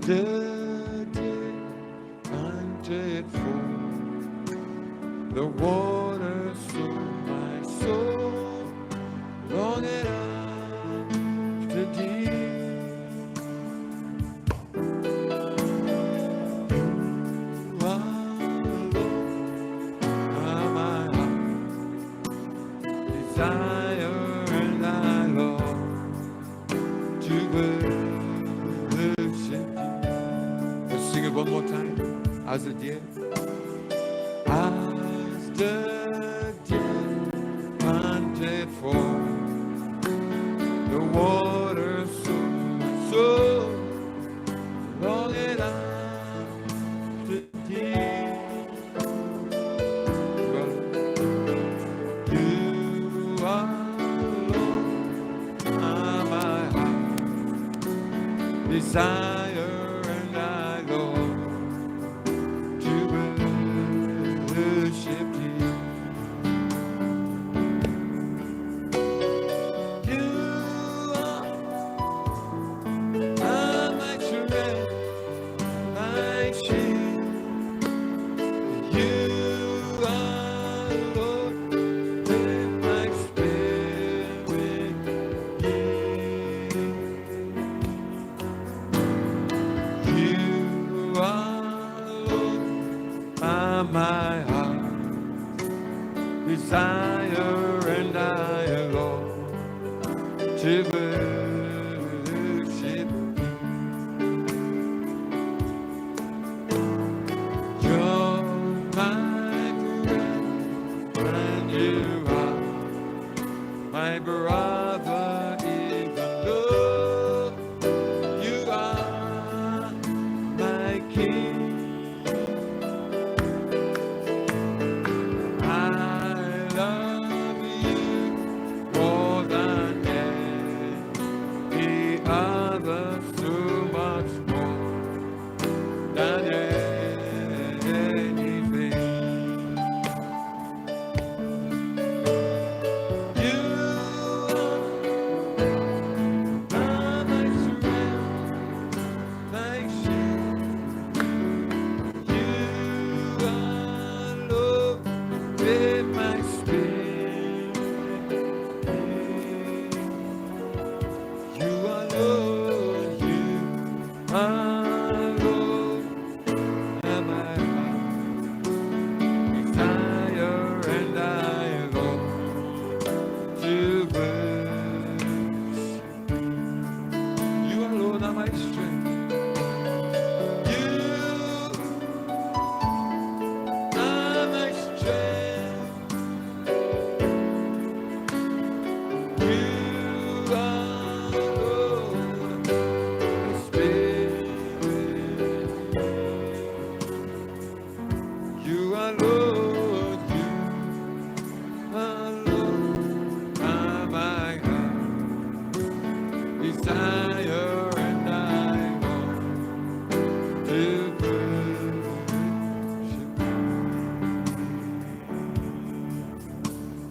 deer panted for the water, so my soul longeth after thee. One more time, as the deer panted for the water, so longeth after thee. You alone are my heart desire. My heart desire, and I long to worship you. You're my friend, and you are my brother, even though you are my king.